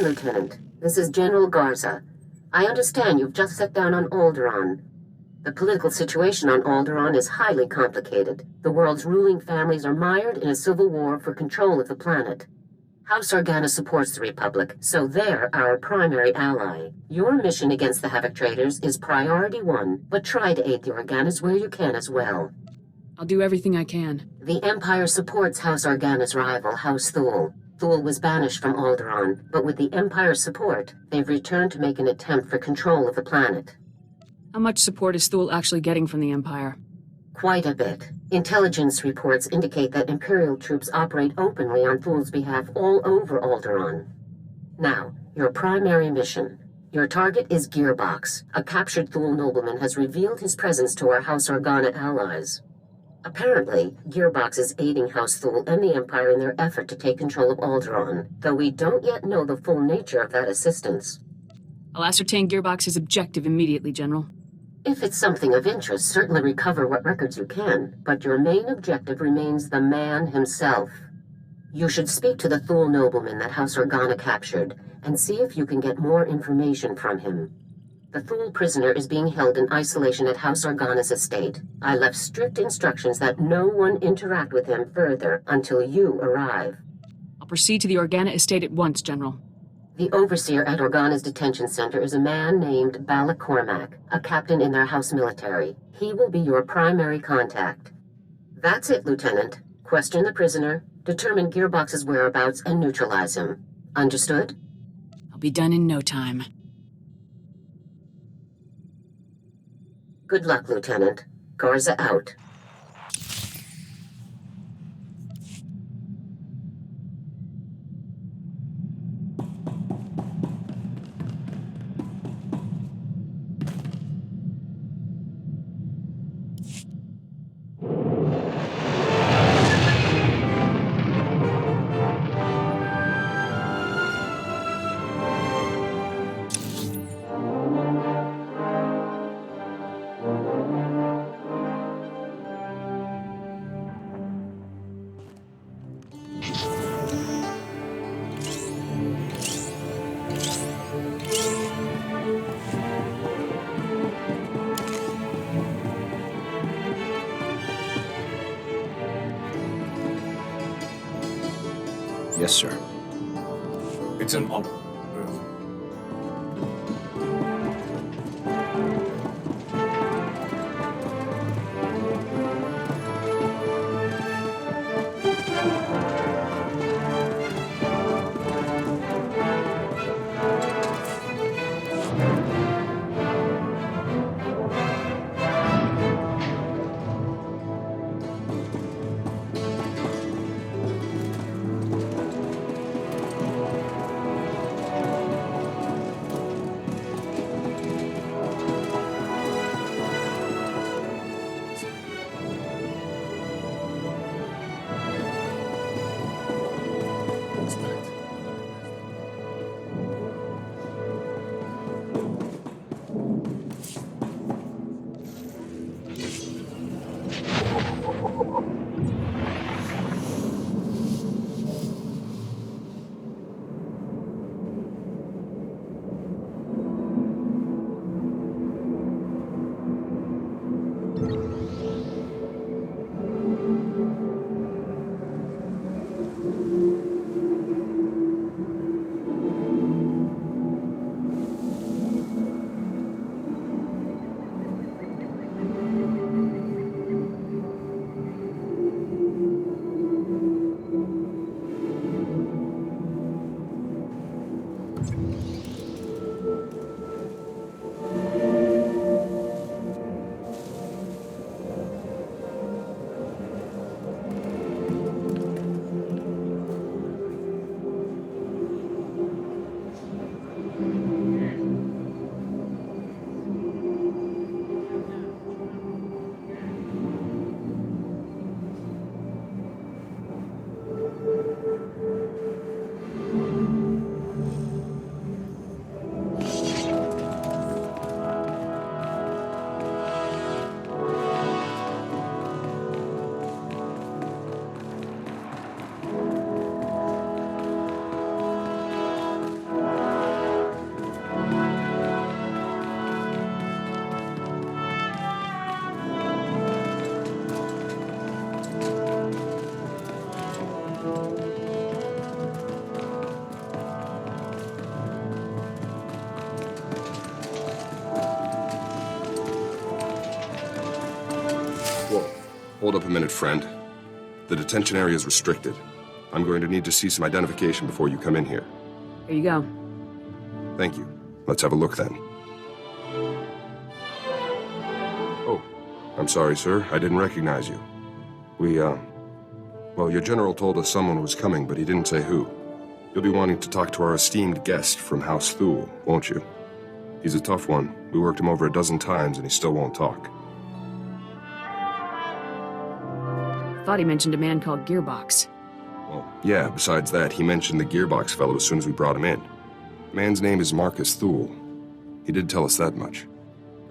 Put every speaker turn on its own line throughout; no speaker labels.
Lieutenant. This is General Garza. I understand you've just set down on Alderaan. The political situation on Alderaan is highly complicated. The world's ruling families are mired in a civil war for control of the planet. House Organa supports the Republic, so they're our primary ally. Your mission against the Havoc Traders is priority one, but try to aid the Organas where you can as well.
I'll do everything I can.
The Empire supports House Organa's rival, House Thule. Thule was banished from Alderaan, but with the Empire's support, they've returned to make an attempt for control of the planet.
How much support is Thule actually getting from the Empire?
Quite a bit. Intelligence reports indicate that Imperial troops operate openly on Thule's behalf all over Alderaan. Now, your primary mission. Your target is Gearbox. A captured Thule nobleman has revealed his presence to our House Organa allies. Apparently, Gearbox is aiding House Thule and the Empire in their effort to take control of Alderaan, though we don't yet know the full nature of that assistance.
I'll ascertain Gearbox's objective immediately, General.
If it's something of interest, certainly recover what records you can, but your main objective remains the man himself. You should speak to the Thule nobleman that House Organa captured, and see if you can get more information from him. The Thule prisoner is being held in isolation at House Organa's estate. I left strict instructions that no one interact with him further until you arrive.
I'll proceed to the Organa estate at once, General.
The overseer at Organa's detention center is a man named Balak Cormac, a captain in their house military. He will be your primary contact. That's it, Lieutenant. Question the prisoner, determine Gearbox's whereabouts, and neutralize him. Understood?
I'll be done in no time.
Good luck, Lieutenant. Garza out.
Yes, sir.
It's an honor.
Whoa. Hold up a minute, friend. The detention area is restricted. I'm going to need to see some identification before you come in here.
Here you go.
Thank you. Let's have a look then. Oh, I'm sorry, sir. I didn't recognize you. Well, your general told us someone was coming, but he didn't say who. You'll be wanting to talk to our esteemed guest from House Thule, won't you? He's a tough one. We worked him over a dozen times, and he still won't talk.
Thought he mentioned a man called Gearbox.
Well, yeah, besides that, he mentioned the Gearbox fellow as soon as we brought him in. The man's name is Marcus Thule. He did tell us that much.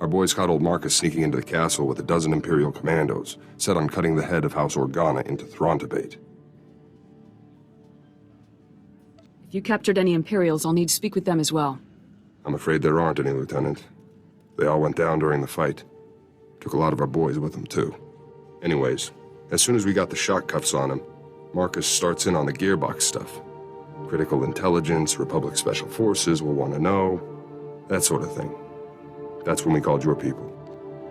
Our boys caught old Marcus sneaking into the castle with a dozen Imperial commandos, set on cutting the head of House Organa into Throntabate.
If you captured any Imperials, I'll need to speak with them as well.
I'm afraid there aren't any, Lieutenant. They all went down during the fight. Took a lot of our boys with them, too. Anyways, as soon as we got the shock cuffs on him, Marcus starts in on the Gearbox stuff. Critical intelligence, Republic Special Forces will want to know, that sort of thing. That's when we called your people.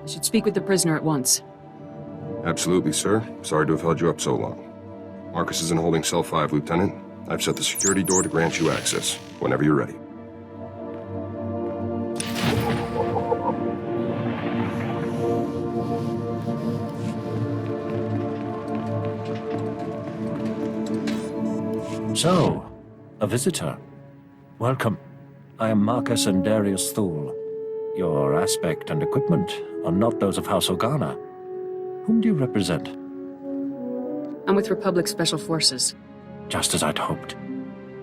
I should speak with the prisoner at once.
Absolutely, sir. Sorry to have held you up so long. Marcus is in holding cell 5, Lieutenant. I've set the security door to grant you access, whenever you're ready.
So, a visitor. Welcome. I am Marcus and Darius Thule. Your aspect and equipment are not those of House Organa. Whom do you represent?
I'm with Republic Special Forces.
Just as I'd hoped.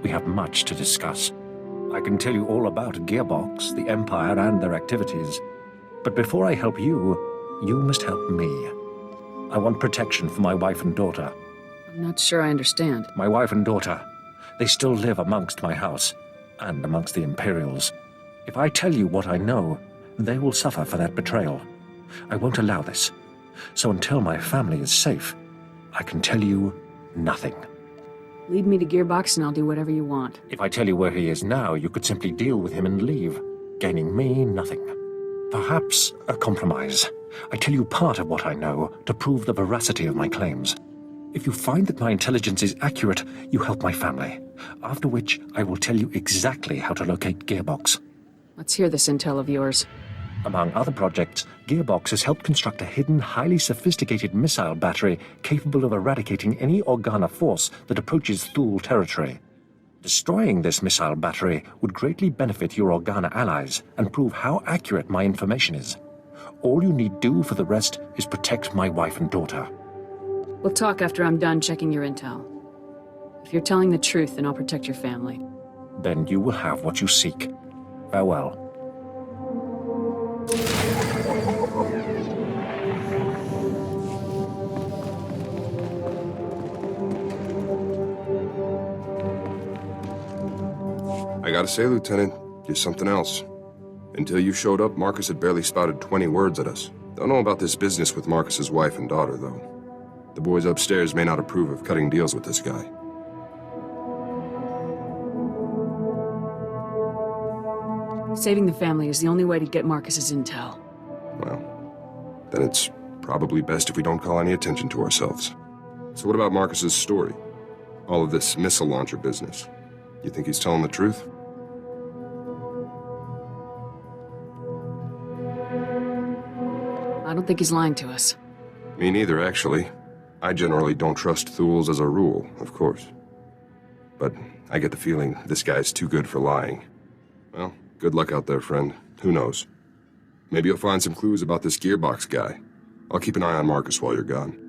We have much to discuss. I can tell you all about Gearbox, the Empire, and their activities. But before I help you, you must help me. I want protection for my wife and daughter.
I'm not sure I understand.
My wife and daughter. They still live amongst my house, and amongst the Imperials. If I tell you what I know, they will suffer for that betrayal. I won't allow this. So until my family is safe, I can tell you nothing.
Lead me to Gearbox and I'll do whatever you want.
If I tell you where he is now, you could simply deal with him and leave, gaining me nothing. Perhaps a compromise. I tell you part of what I know to prove the veracity of my claims. If you find that my intelligence is accurate, you help my family. After which, I will tell you exactly how to locate Gearbox.
Let's hear this intel of yours.
Among other projects, Gearbox has helped construct a hidden, highly sophisticated missile battery capable of eradicating any Organa force that approaches Thule territory. Destroying this missile battery would greatly benefit your Organa allies and prove how accurate my information is. All you need do for the rest is protect my wife and daughter.
We'll talk after I'm done checking your intel. If you're telling the truth, then I'll protect your family.
Then you will have what you seek. Farewell.
I gotta say, Lieutenant, you're something else. Until you showed up, Marcus had barely spouted 20 words at us. Don't know about this business with Marcus's wife and daughter, though. The boys upstairs may not approve of cutting deals with this guy.
Saving the family is the only way to get Marcus's intel.
Well, then it's probably best if we don't call any attention to ourselves. So what about Marcus's story? All of this missile launcher business. You think he's telling the truth?
I don't think he's lying to us.
Me neither, actually. I generally don't trust Thules as a rule, of course. But I get the feeling this guy's too good for lying. Well, good luck out there, friend. Who knows? Maybe you'll find some clues about this Gearbox guy. I'll keep an eye on Marcus while you're gone.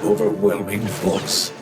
Overwhelming force.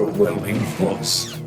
overwhelming force.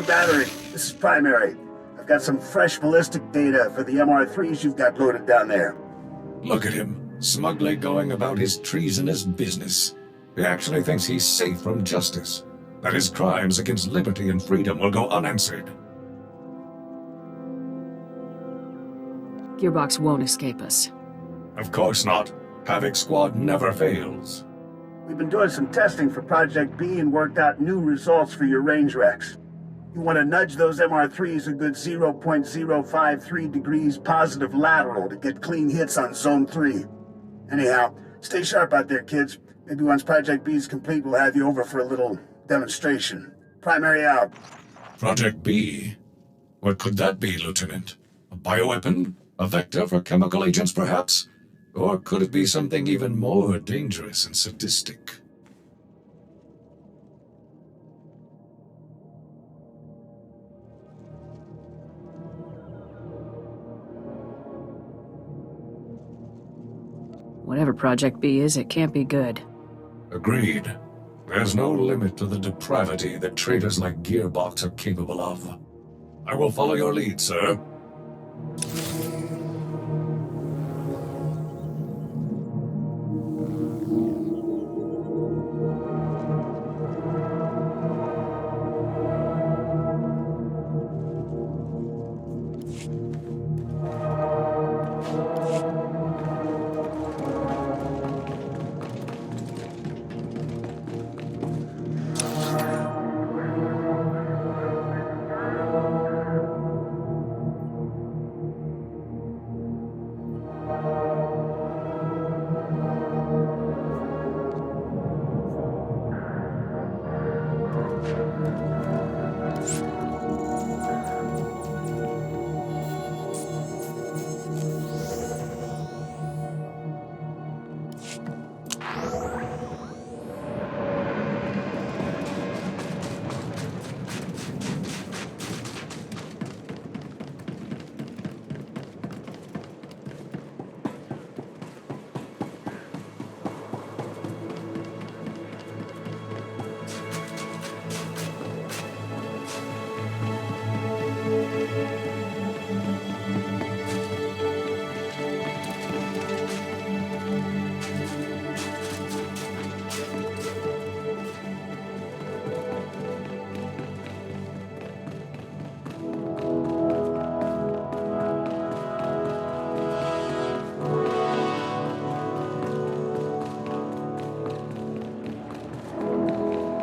Battery, this is Primary. I've got some fresh ballistic data for the MR3s you've got loaded down there.
Look at him, smugly going about his treasonous business. He actually thinks he's safe from justice, that his crimes against liberty and freedom will go unanswered.
Gearbox won't escape us.
Of course not. Havoc Squad never fails.
We've been doing some testing for Project B and worked out new results for your range recs. You want to nudge those MR3s a good 0.053 degrees positive lateral to get clean hits on Zone 3. Anyhow, stay sharp out there, kids. Maybe once Project B is complete, we'll have you over for a little demonstration. Primary out.
Project B? What could that be, Lieutenant? A bioweapon? A vector for chemical agents, perhaps? Or could it be something even more dangerous and sadistic?
Whatever Project B is, it can't be good.
Agreed. There's no limit to the depravity that traitors like Gearbox are capable of. I will follow your lead, sir.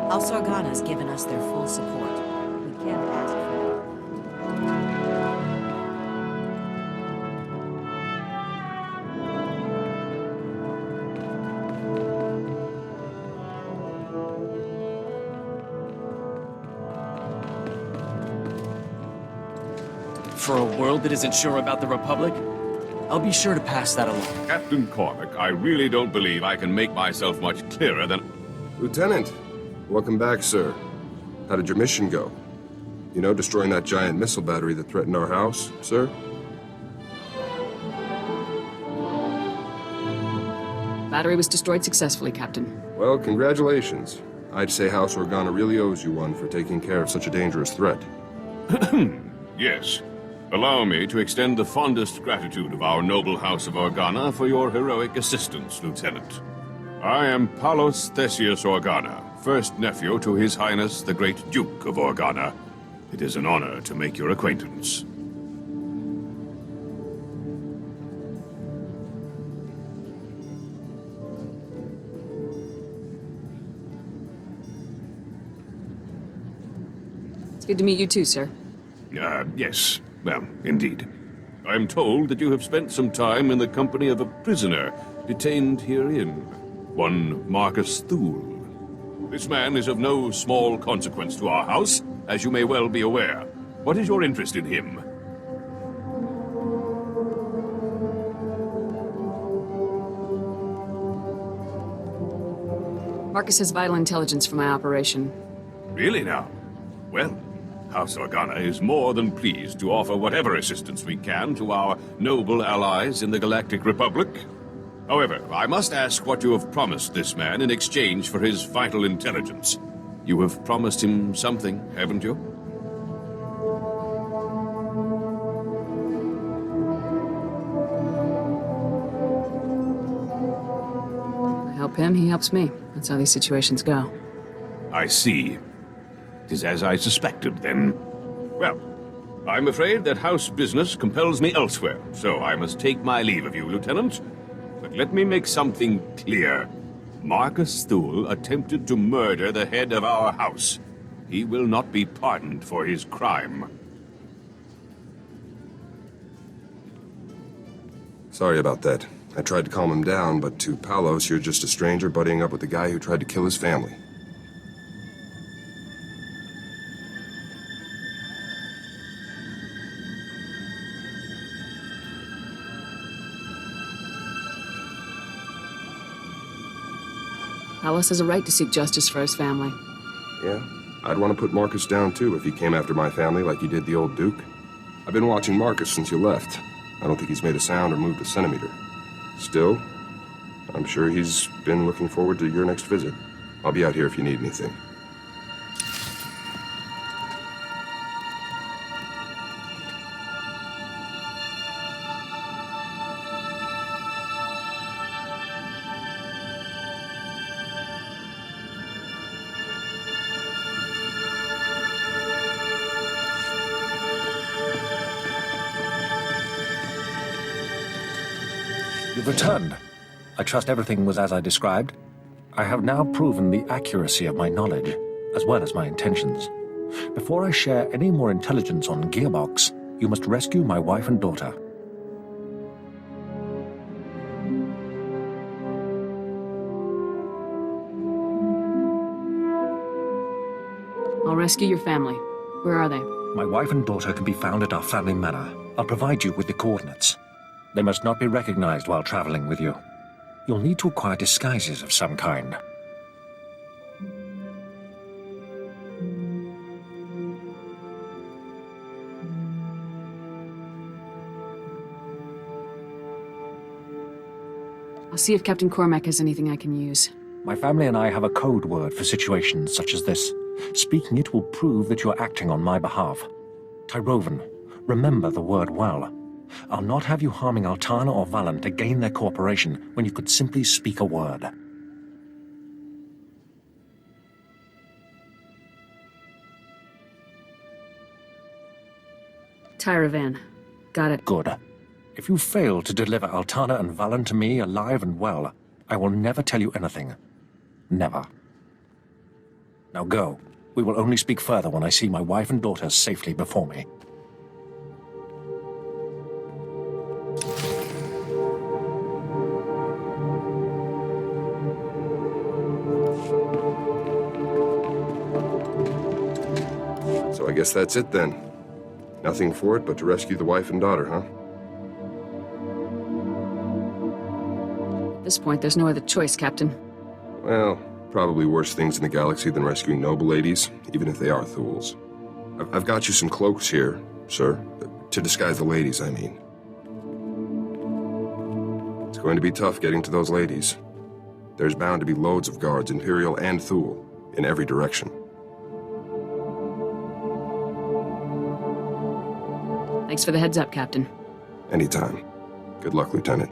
House Organa's given us their full support. We can't ask for more.
For a world that isn't sure about the Republic, I'll be sure to pass that along.
Captain Cormac, I really don't believe I can make myself much clearer than...
Lieutenant, welcome back, sir. How did your mission go? You know, destroying that giant missile battery that threatened our house, sir?
Battery was destroyed successfully, Captain.
Well, congratulations. I'd say House Organa really owes you one for taking care of such a dangerous threat.
Yes. Allow me to extend the fondest gratitude of our noble House of Organa for your heroic assistance, Lieutenant. I am Palos Theseus Organa, first nephew to His Highness the Great Duke of Organa. It is an honor to make your acquaintance.
It's good to meet you too, sir.
Yes. Well, indeed. I'm told that you have spent some time in the company of a prisoner detained herein, one Marcus Thule. This man is of no small consequence to our house, as you may well be aware. What is your interest in him?
Marcus has vital intelligence for my operation.
Really now? Well, House Organa is more than pleased to offer whatever assistance we can to our noble allies in the Galactic Republic. However, I must ask what you have promised this man in exchange for his vital intelligence. You have promised him something, haven't you?
I help him, he helps me. That's how these situations go.
I see. It is as I suspected, then. Well, I'm afraid that house business compels me elsewhere, so I must take my leave of you, Lieutenant. But let me make something clear. Marcus Thule attempted to murder the head of our house. He will not be pardoned for his crime.
Sorry about that. I tried to calm him down, but to Palos, you're just a stranger buddying up with the guy who tried to kill his family.
Palos has a right to seek justice for his family.
Yeah, I'd want to put Marcus down too if he came after my family like he did the old Duke. I've been watching Marcus since you left. I don't think he's made a sound or moved a centimeter. Still, I'm sure he's been looking forward to your next visit. I'll be out here if you need anything.
You've returned. I trust everything was as I described. I have now proven the accuracy of my knowledge, as well as my intentions. Before I share any more intelligence on Gearbox, you must rescue my wife and daughter.
I'll rescue your family. Where are they?
My wife and daughter can be found at our family manor. I'll provide you with the coordinates. They must not be recognized while traveling with you. You'll need to acquire disguises of some kind.
I'll see if Captain Cormac has anything I can use.
My family and I have a code word for situations such as this. Speaking it will prove that you're acting on my behalf. Tyrovan, remember the word well. I'll not have you harming Altana or Valen to gain their cooperation when you could simply speak a word.
Tyrovan. Got it.
Good. If you fail to deliver Altana and Valen to me alive and well, I will never tell you anything. Never. Now go. We will only speak further when I see my wife and daughter safely before me.
So I guess that's it then. Nothing for it but to rescue the wife and daughter, huh?
At this point, there's no other choice, Captain.
Well, probably worse things in the galaxy than rescuing noble ladies, even if they are Thules. I've got you some cloaks here, sir. To disguise the ladies, I mean. It's going to be tough getting to those ladies. There's bound to be loads of guards, Imperial and Thule, in every direction.
Thanks for the heads up, Captain.
Anytime. Good luck, Lieutenant.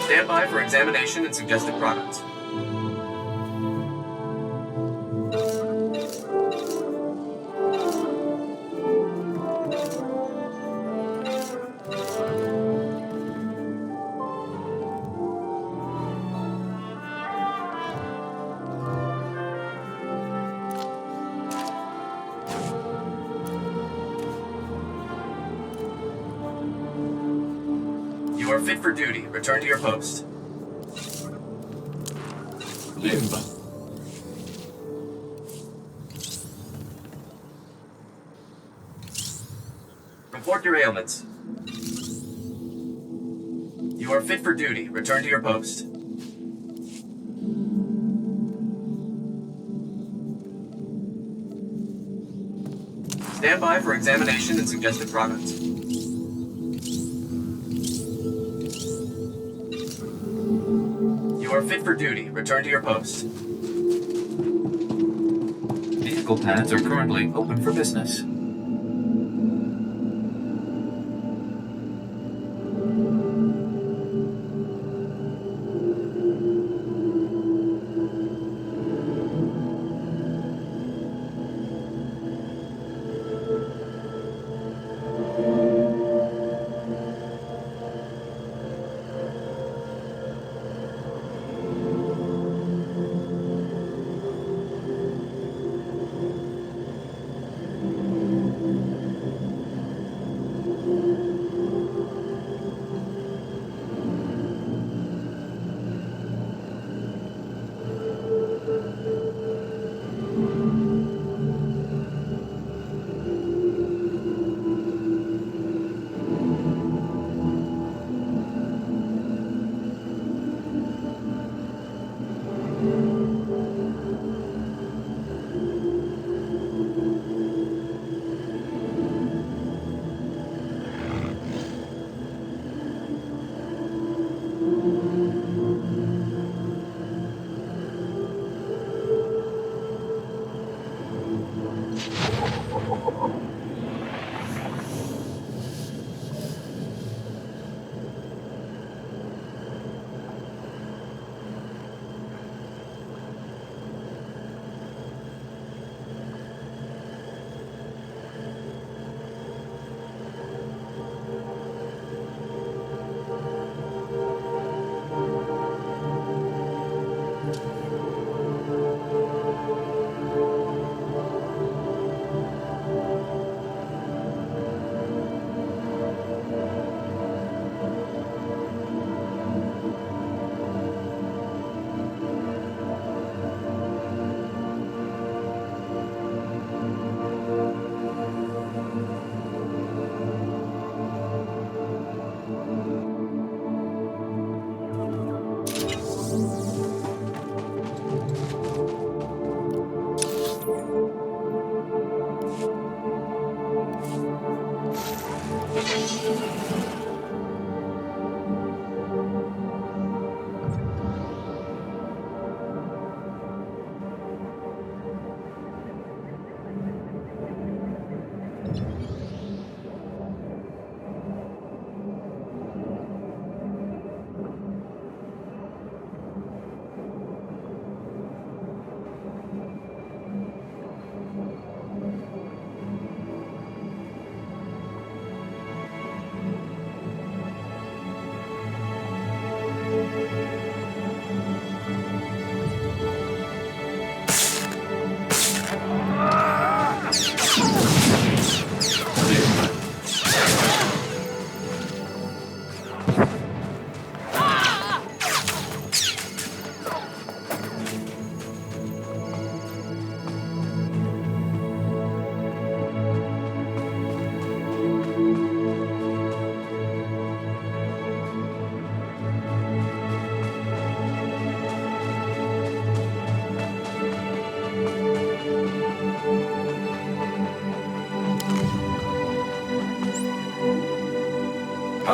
Stand by for examination and suggested products. You are fit for duty. Return to your post.
Live.
Report your ailments. You are fit for duty. Return to your post. Stand by for examination and suggested products. You are fit for duty. Return to your post. Vehicle pads are currently open for business.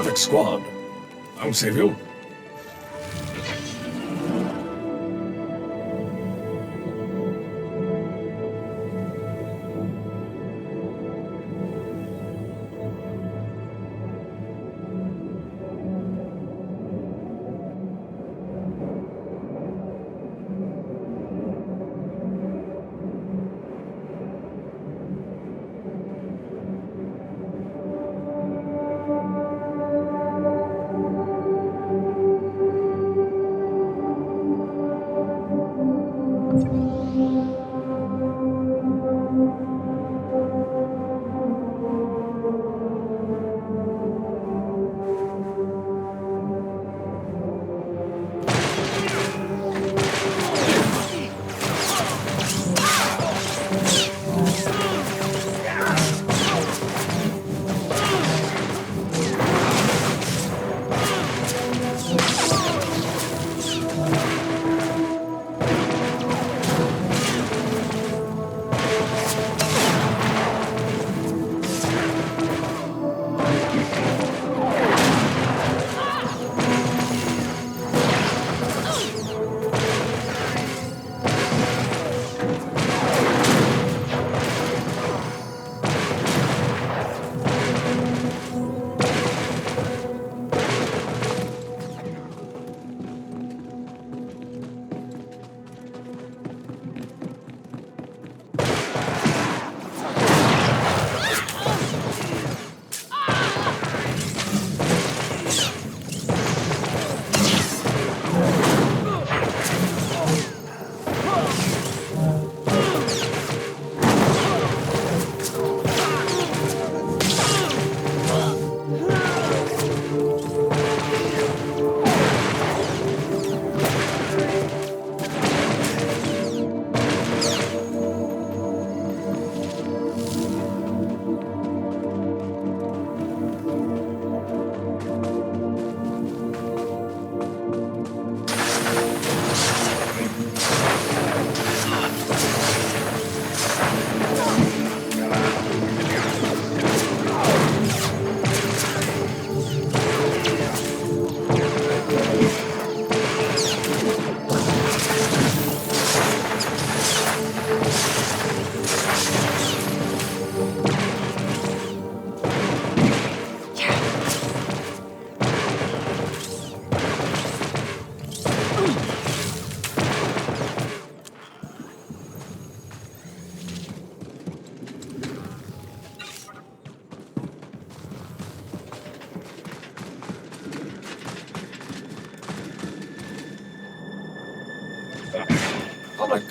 Havoc Squad. I'll save you. Public.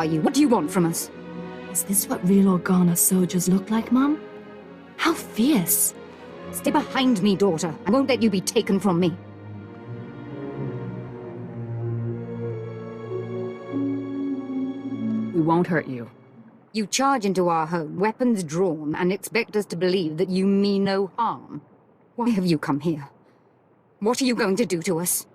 you? What do you want from us?
Is this what real Organa soldiers look like, Mum? How fierce!
Stay behind me, daughter. I won't let you be taken from me.
We won't hurt you.
You charge into our home, weapons drawn, and expect us to believe that you mean no harm. Why have you come here? What are you going to do to us?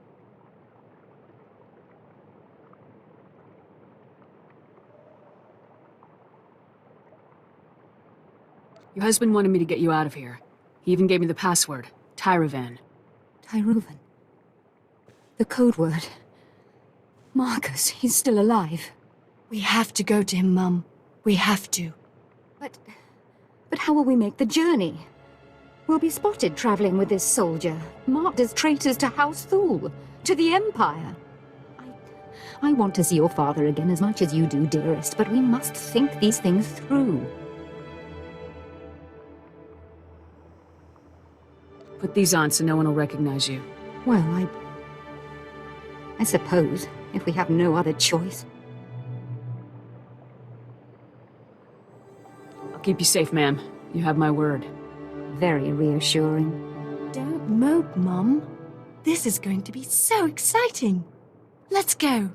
Your husband wanted me to get you out of here. He even gave me the password, Tyravan.
Tyravan? The code word. Marcus, he's still alive.
We have to go to him, Mum. We have to.
But how will we make the journey? We'll be spotted traveling with this soldier, marked as traitors to House Thule, to the Empire. I want to see your father again as much as you do, dearest, but we must think these things through.
Put these on so no one will recognize you.
Well, I suppose, if we have no other choice.
I'll keep you safe, ma'am. You have my word.
Very reassuring.
Don't mope, Mum. This is going to be so exciting. Let's go.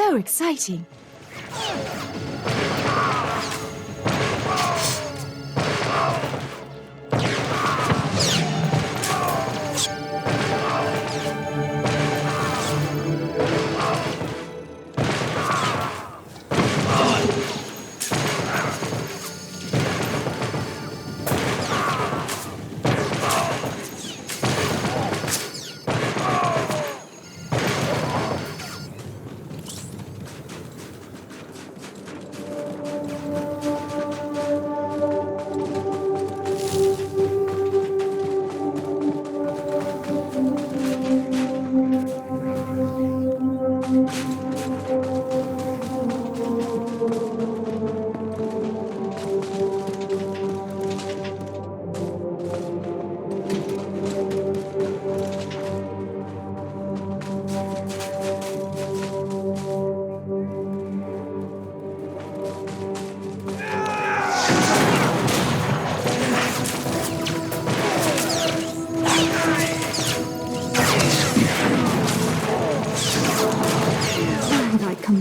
So exciting.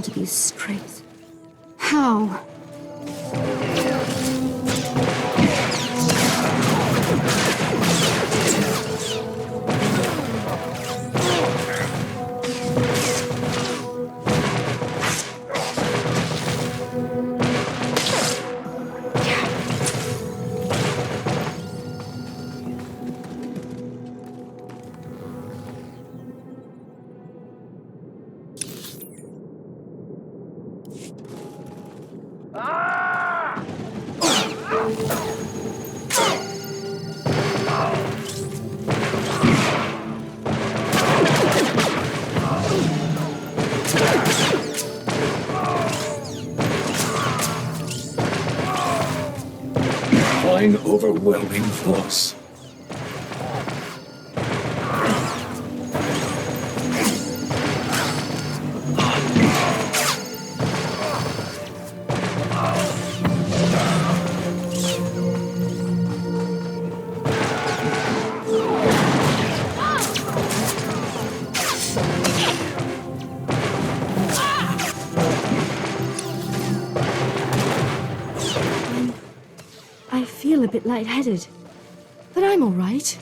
To these straits. How?
Overwhelming force.
A bit lightheaded, but I'm all right.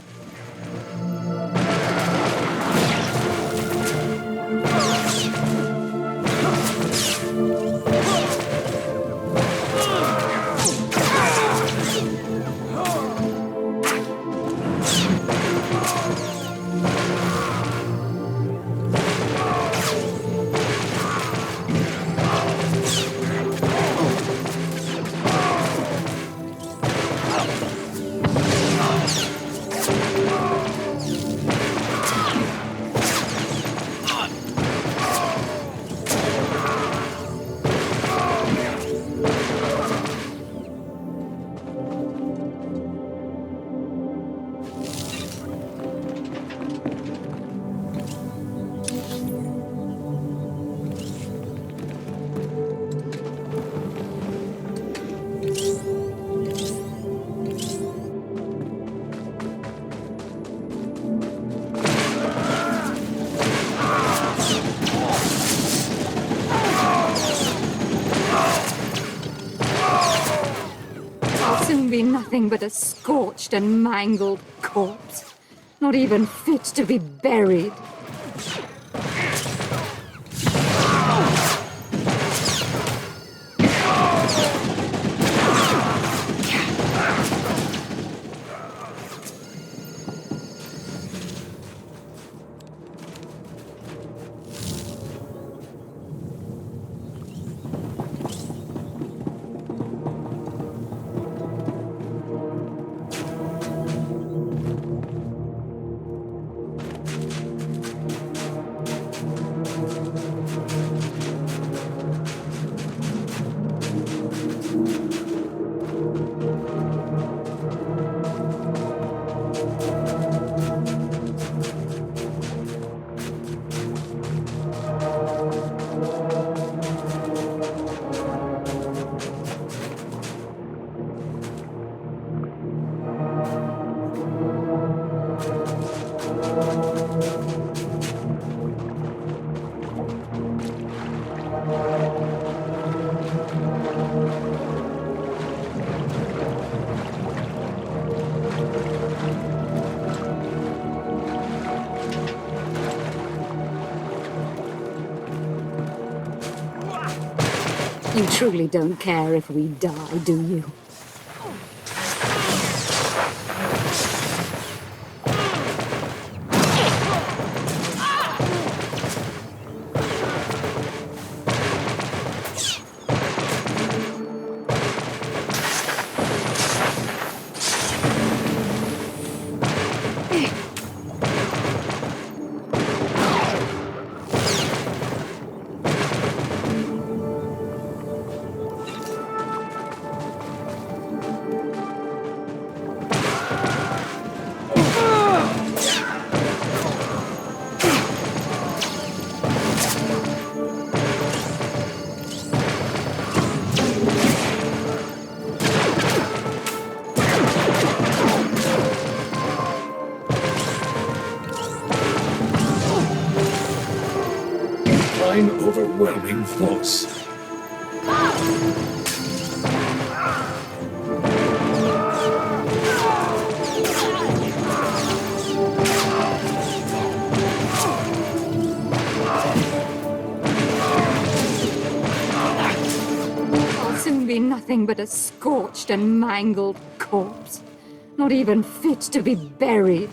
nothing but a scorched and mangled corpse. Not even fit to be buried. You truly don't care if we die, do you?
Overwhelming force.
I'll soon be nothing but a scorched and mangled corpse. Not even fit to be buried.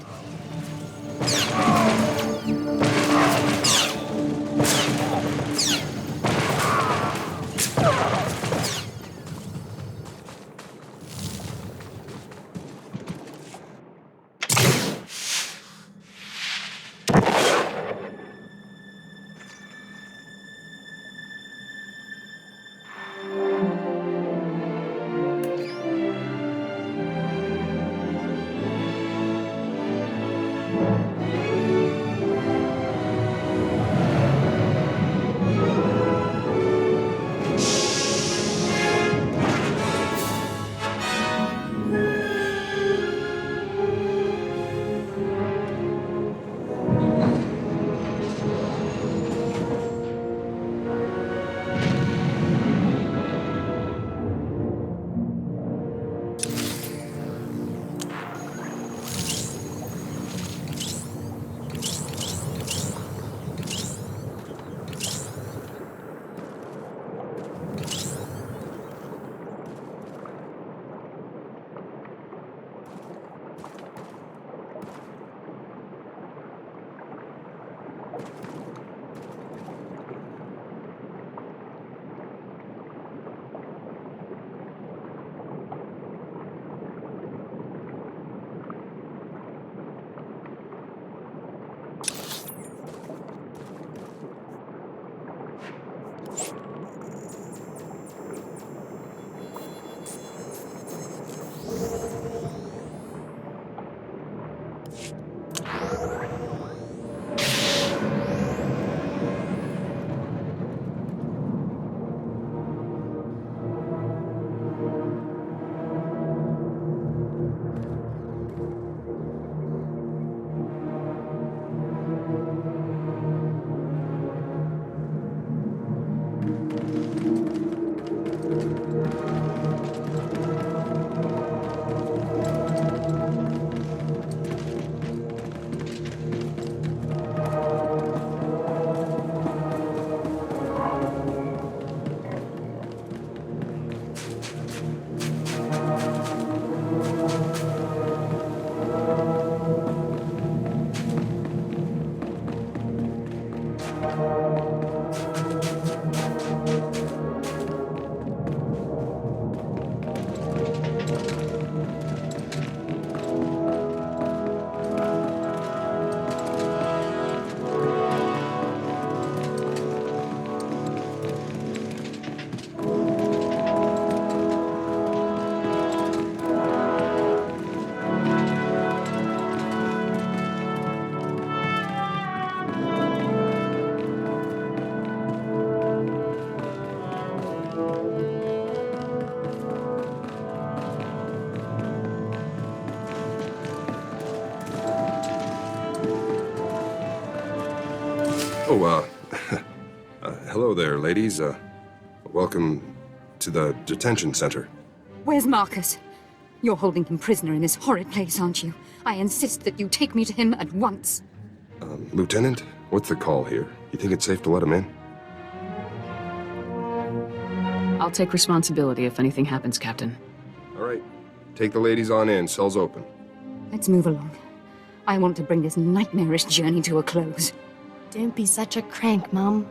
Oh, hello there, ladies. Welcome to the detention center.
Where's Marcus? You're holding him prisoner in this horrid place, aren't you? I insist that you take me to him at once.
Lieutenant, what's the call here? You think it's safe to let him in?
I'll take responsibility if anything happens, Captain.
All right. Take the ladies on in. Cell's open.
Let's move along. I want to bring this nightmarish journey to a close.
Don't be such a crank, Mum.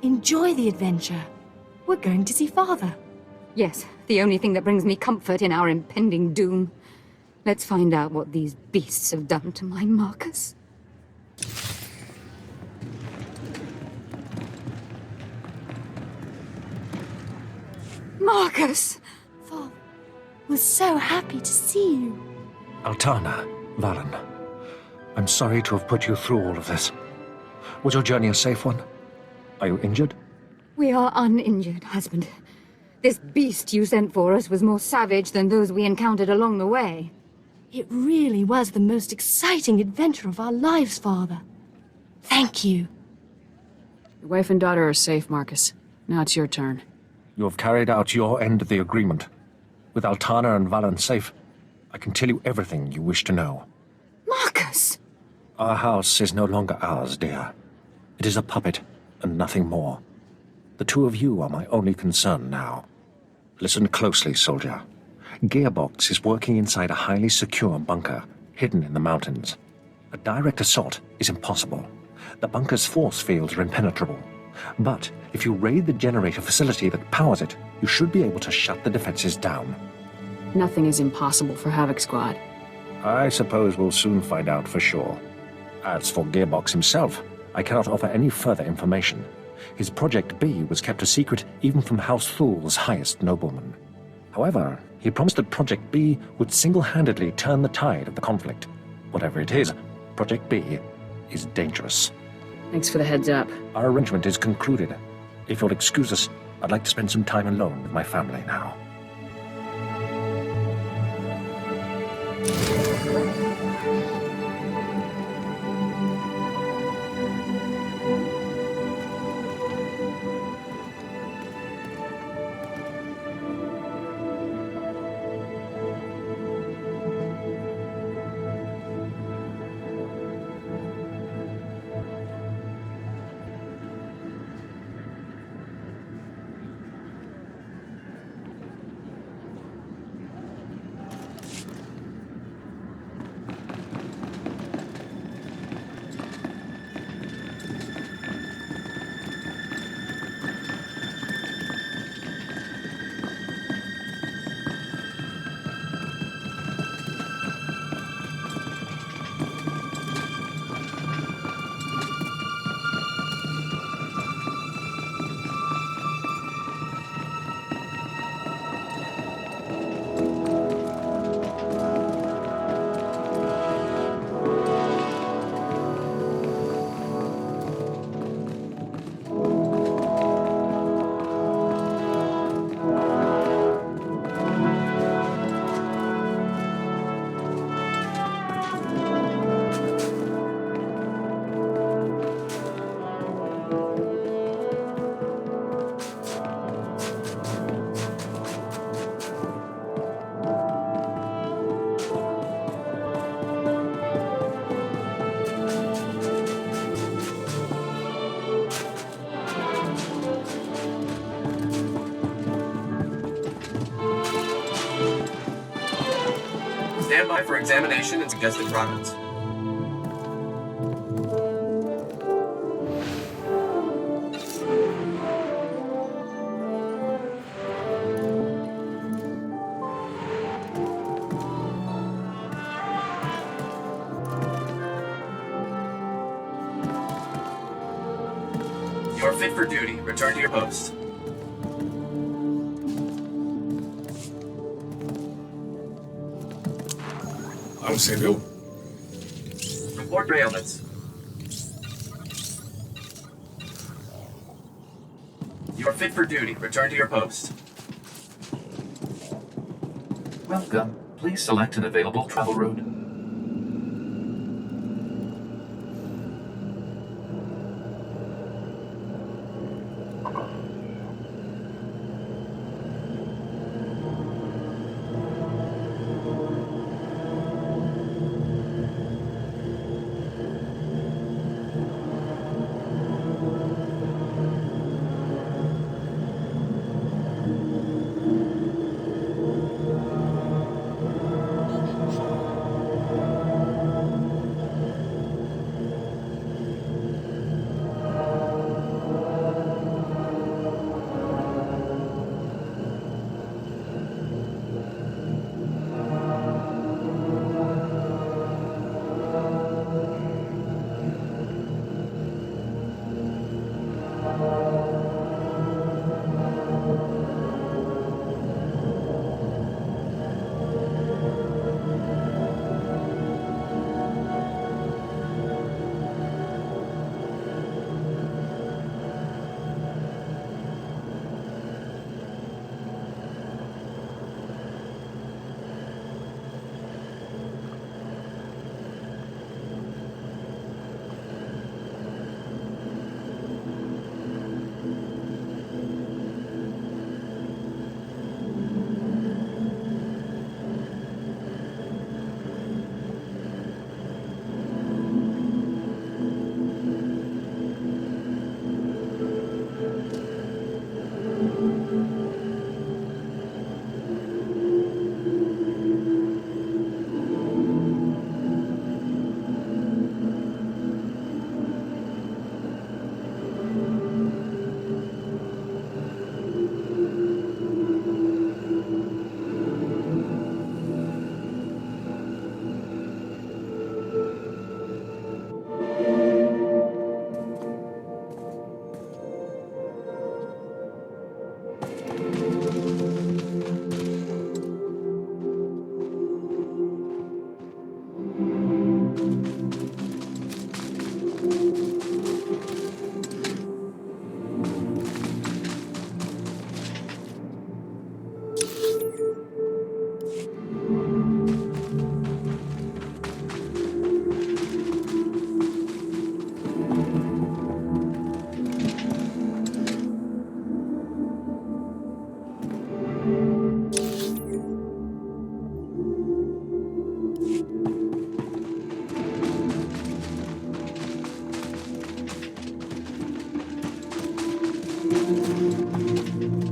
Enjoy the adventure. We're going to see Father.
Yes, the only thing that brings me comfort in our impending doom. Let's find out what these beasts have done to my Marcus. Marcus!
Father, we're so happy to see you.
Altana, Valen, I'm sorry to have put you through all of this. Was your journey a safe one? Are you injured?
We are uninjured, husband. This beast you sent for us was more savage than those we encountered along the way.
It really was the most exciting adventure of our lives, Father. Thank you.
Your wife and daughter are safe, Marcus. Now it's your turn.
You have carried out your end of the agreement. With Altana and Valen safe, I can tell you everything you wish to know.
Marcus!
Our house is no longer ours, dear. It is a puppet, and nothing more. The two of you are my only concern now. Listen closely, soldier. Gearbox is working inside a highly secure bunker, hidden in the mountains. A direct assault is impossible. The bunker's force fields are impenetrable. But if you raid the generator facility that powers it, you should be able to shut the defenses down.
Nothing is impossible for Havoc Squad.
I suppose we'll soon find out for sure. As for Gearbox himself, I cannot offer any further information. His Project B was kept a secret even from House Thul's highest nobleman. However, he promised that Project B would single-handedly turn the tide of the conflict. Whatever it is, Project B is dangerous.
Thanks for the heads up.
Our arrangement is concluded. If you'll excuse us, I'd like to spend some time alone with my family now.
Stand by for examination and suggested progress. You are fit for duty. Return to your post.
I'll save you.
Report your ailments. You are fit for duty. Return to your post. Welcome. Please select an available travel route.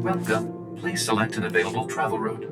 Welcome. Please select an available travel route.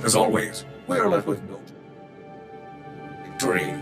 As always, we are left with no victory.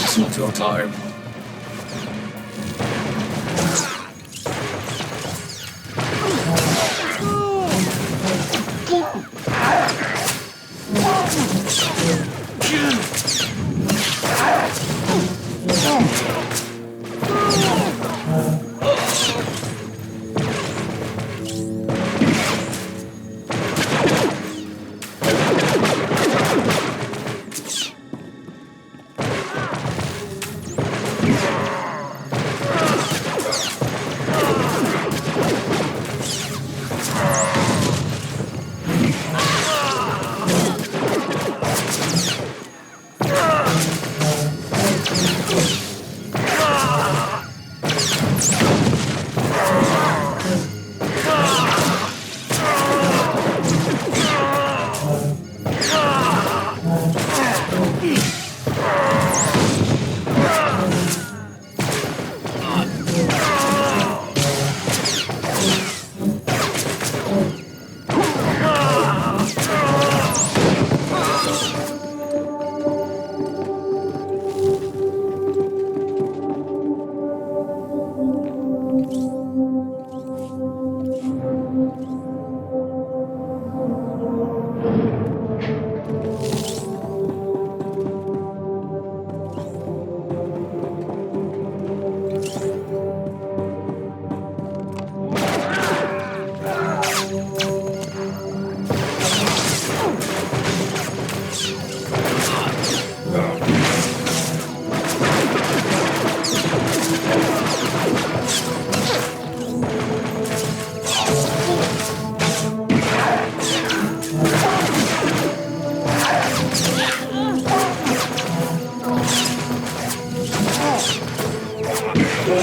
It's not your time.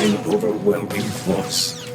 divine overwhelming force.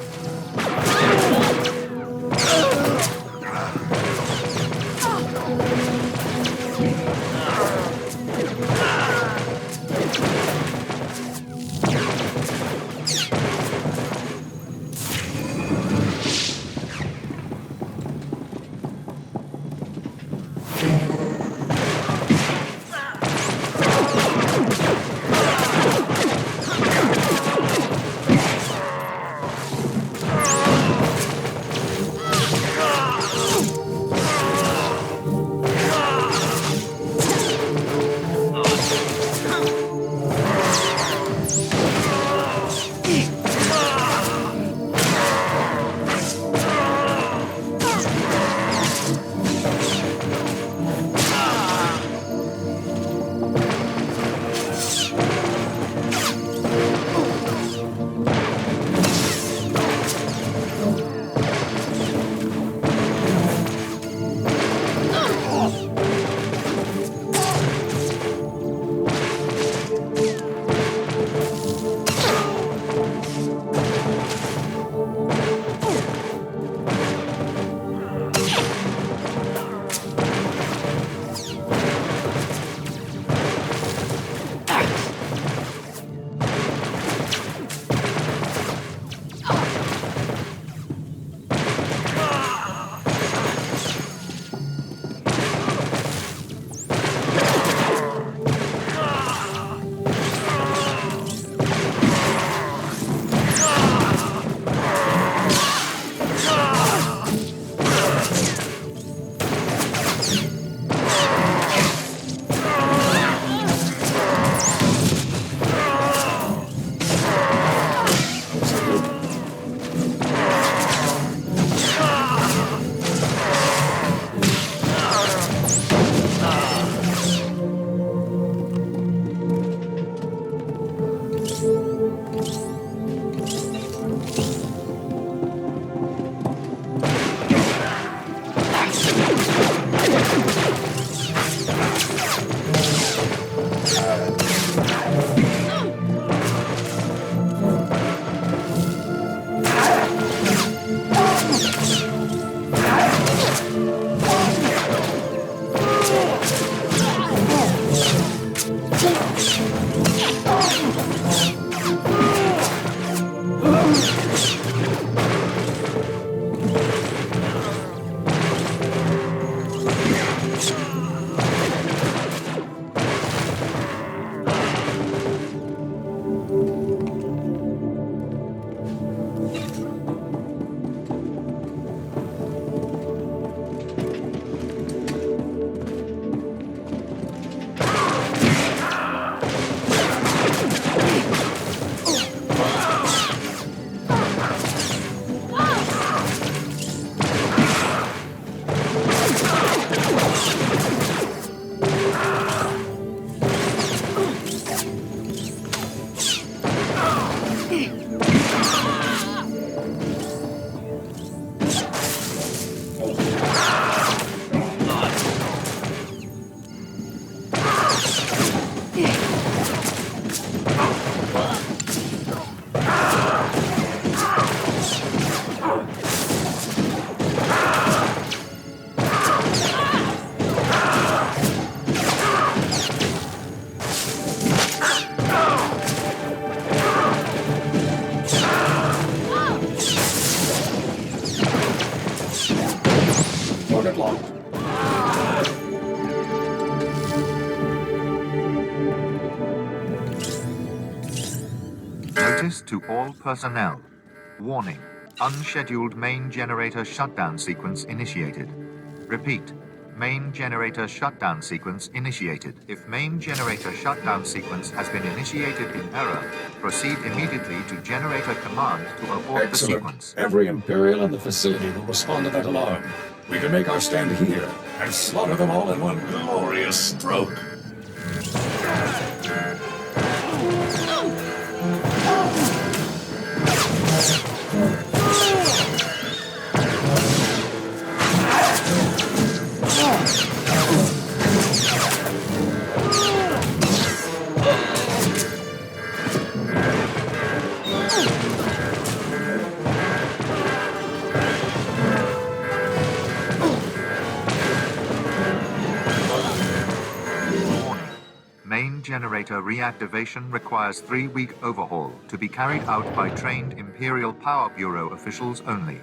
Notice to all personnel. Warning. Unscheduled main generator shutdown sequence initiated. Repeat. Main generator shutdown sequence initiated. If main generator shutdown sequence has been initiated in error, proceed immediately to generator command to abort the sequence.
Every Imperial in the facility will respond to that alarm. We can make our stand here and slaughter them all in one glorious stroke.
Main generator reactivation requires 3-week overhaul to be carried out by trained Imperial Power Bureau officials only.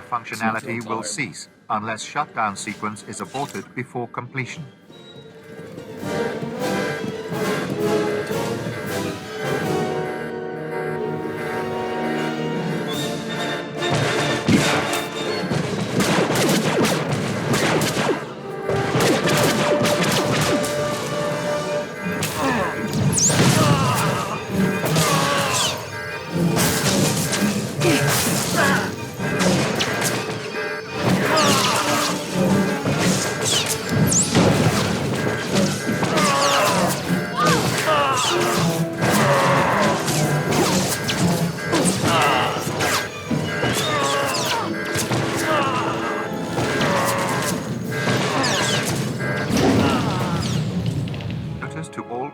Functionality will cease unless shutdown sequence is aborted before completion.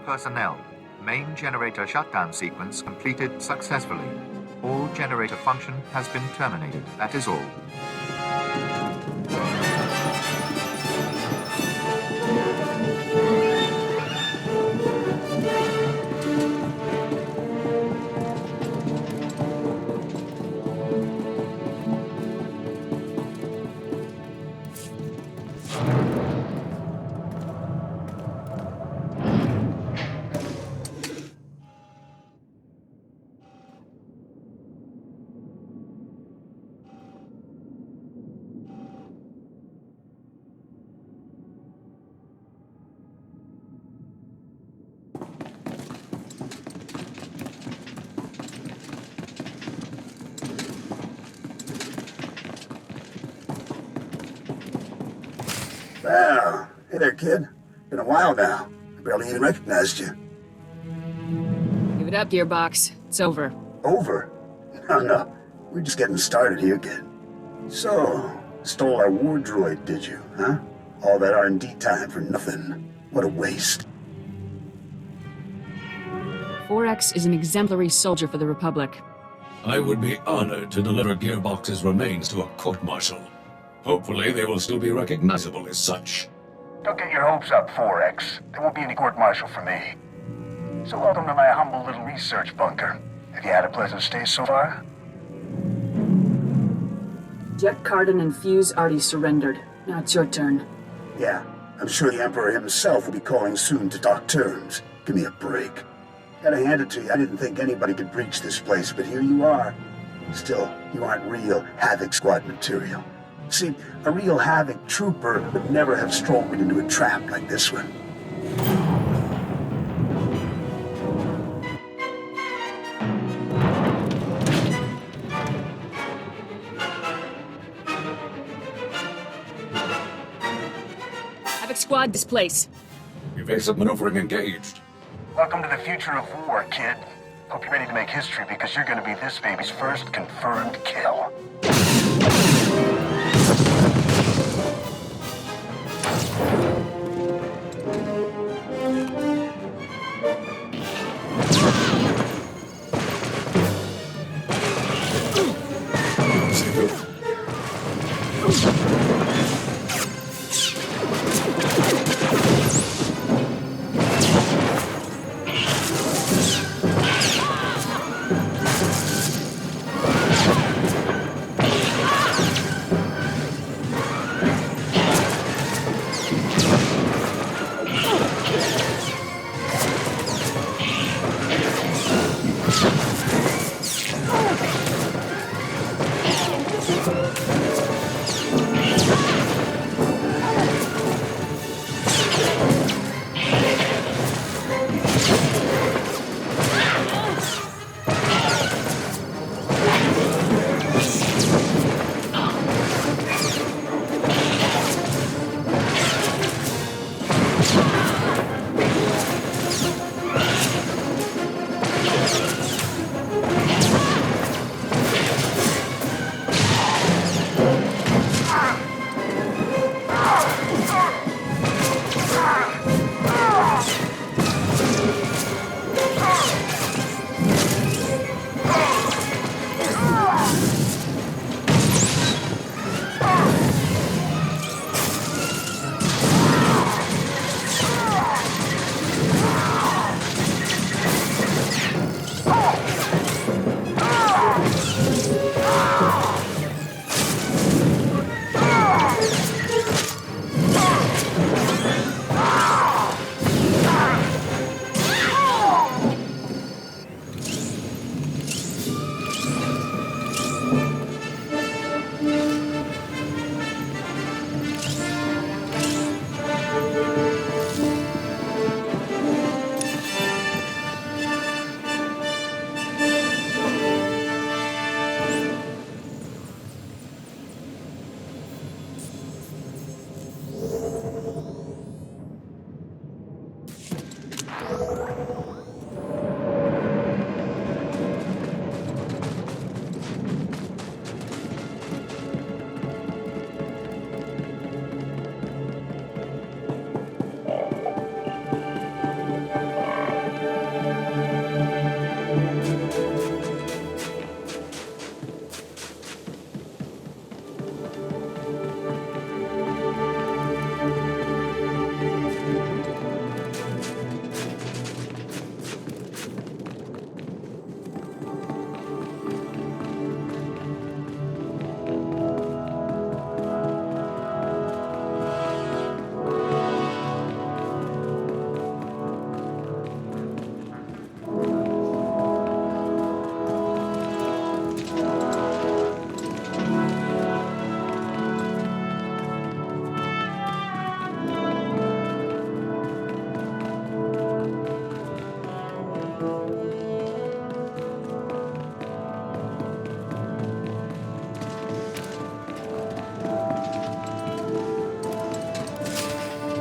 Personnel. Main generator shutdown sequence completed successfully. All generator function has been terminated. That is all.
Well, hey there, kid. Been a while now. I barely even recognized you.
Give it up, Gearbox. It's over.
Over? No. We're just getting started here, kid. So, stole our war droid, did you, huh? All that R&D time for nothing. What a waste.
4X is an exemplary soldier for the Republic.
I would be honored to deliver Gearbox's remains to a court-martial. Hopefully they will still be recognizable as such.
Don't get your hopes up, 4X. There won't be any court-martial for me. So welcome to my humble little research bunker. Have you had a pleasant stay so far?
Jet Cardin and Fuse already surrendered. Now it's your turn.
Yeah, I'm sure the Emperor himself will be calling soon to talk terms. Give me a break. Gotta hand it to you, I didn't think anybody could breach this place, but here you are. Still, you aren't real Havoc Squad material. See, a real Havoc trooper would never have strolled into a trap like this one.
Havoc Squad, this place.
Evasive maneuvering engaged.
Welcome to the future of war, kid. Hope you're ready to make history because you're gonna be this baby's first confirmed kill.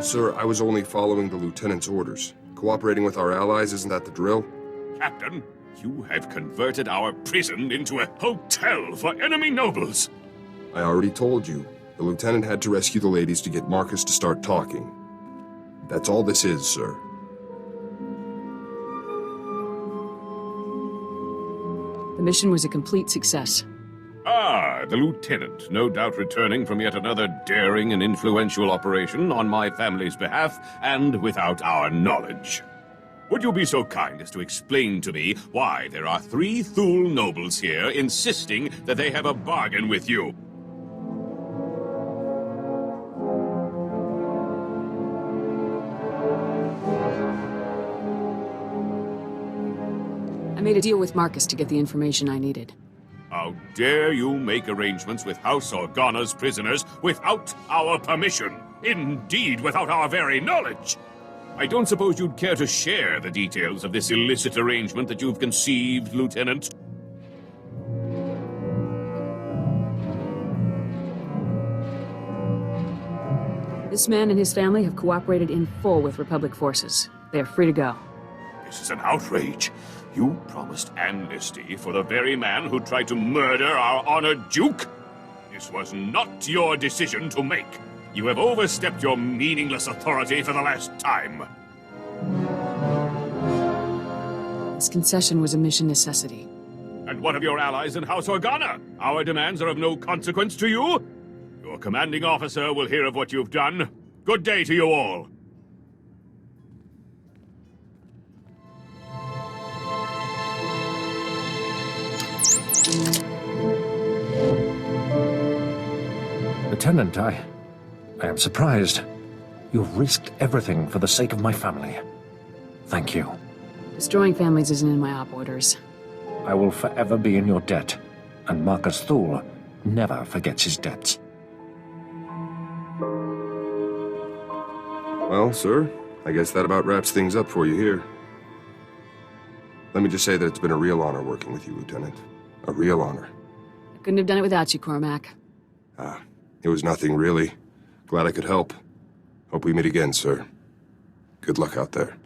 Sir, I was only following the Lieutenant's orders. Cooperating with our allies, isn't that the drill?
Captain, you have converted our prison into a hotel for enemy nobles.
I already told you. The Lieutenant had to rescue the ladies to get Marcus to start talking. That's all this is, sir.
The mission was a complete success.
Ah, the Lieutenant, no doubt returning from yet another daring and influential operation on my family's behalf, and without our knowledge. Would you be so kind as to explain to me why there are 3 Thule nobles here insisting that they have a bargain with you?
I made a deal with Marcus to get the information I needed.
How dare you make arrangements with House Organa's prisoners without our permission? Indeed, without our very knowledge! I don't suppose you'd care to share the details of this illicit arrangement that you've conceived, Lieutenant?
This man and his family have cooperated in full with Republic forces. They are free to go.
This is an outrage. You promised amnesty for the very man who tried to murder our honored Duke? This was not your decision to make. You have overstepped your meaningless authority for the last time.
This concession was a mission necessity.
And what of your allies in House Organa? Our demands are of no consequence to you? Your commanding officer will hear of what you've done. Good day to you all.
Lieutenant, I am surprised. You've risked everything for the sake of my family. Thank you.
Destroying families isn't in my op orders.
I will forever be in your debt, and Marcus Thule never forgets his debts.
Well, sir, I guess that about wraps things up for you here. Let me just say that it's been a real honor working with you, Lieutenant. A real honor.
I couldn't have done it without you, Cormac.
It was nothing, really. Glad I could help. Hope we meet again, sir. Good luck out there.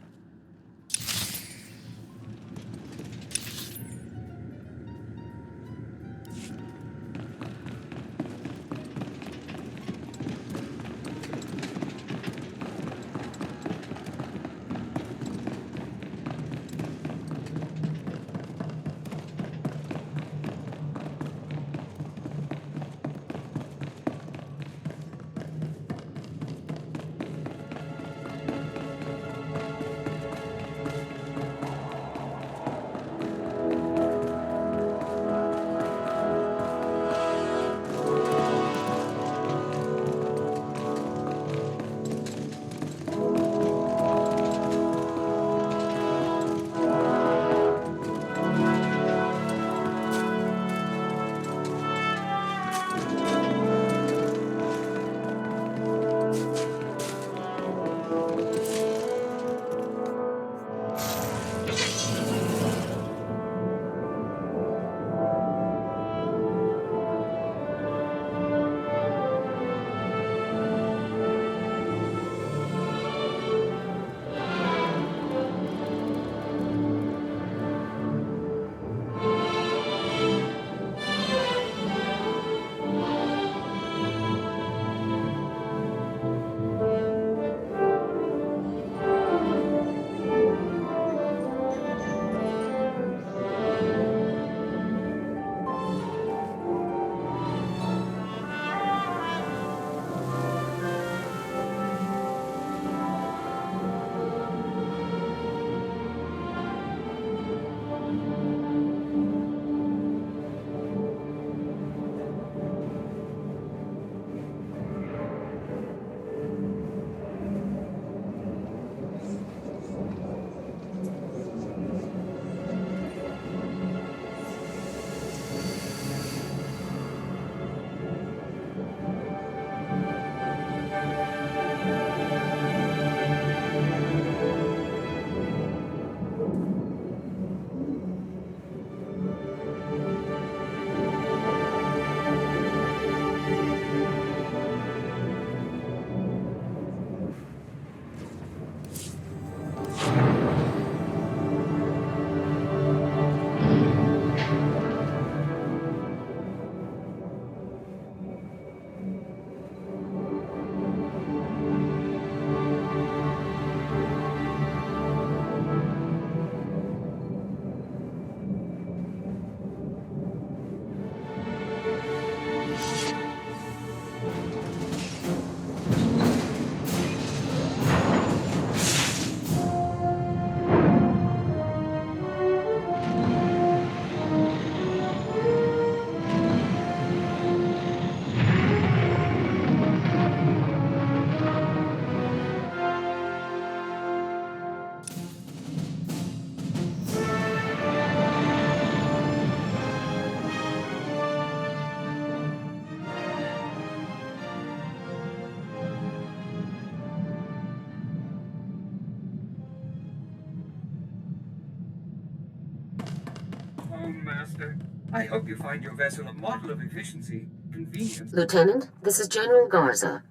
Master. I hope you find your vessel a model of efficiency, convenience...
Lieutenant, this is General Garza.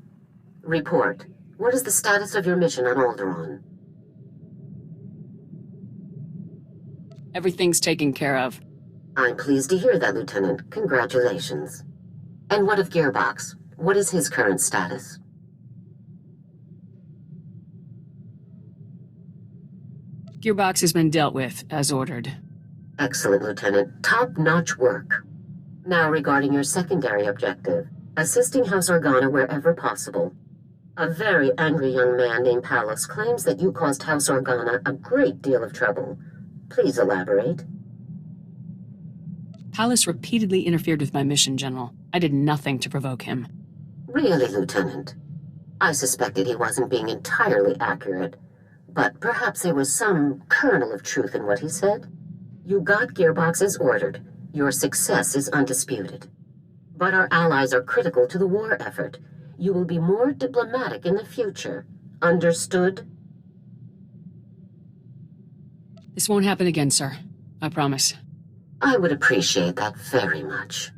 Report. What is the status of your mission on Alderaan?
Everything's taken care of.
I'm pleased to hear that, Lieutenant. Congratulations. And what of Gearbox? What is his current status?
Gearbox has been dealt with, as ordered.
Excellent, Lieutenant. Top-notch work. Now regarding your secondary objective, assisting House Organa wherever possible. A very angry young man named Palos claims that you caused House Organa a great deal of trouble. Please elaborate.
Palos repeatedly interfered with my mission, General. I did nothing to provoke him.
Really, Lieutenant? I suspected he wasn't being entirely accurate, but perhaps there was some kernel of truth in what he said. You got Gearbox as ordered. Your success is undisputed. But our allies are critical to the war effort. You will be more diplomatic in the future. Understood?
This won't happen again, sir. I promise.
I would appreciate that very much.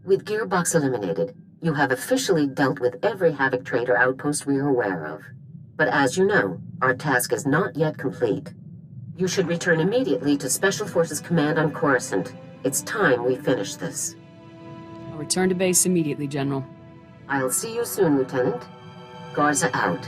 With Gearbox eliminated, you have officially dealt with every Havoc Trader outpost we are aware of. But as you know, our task is not yet complete. You should return immediately to Special Forces Command on Coruscant. It's time we finish this.
I'll return to base immediately, General.
I'll see you soon, Lieutenant. Garza out.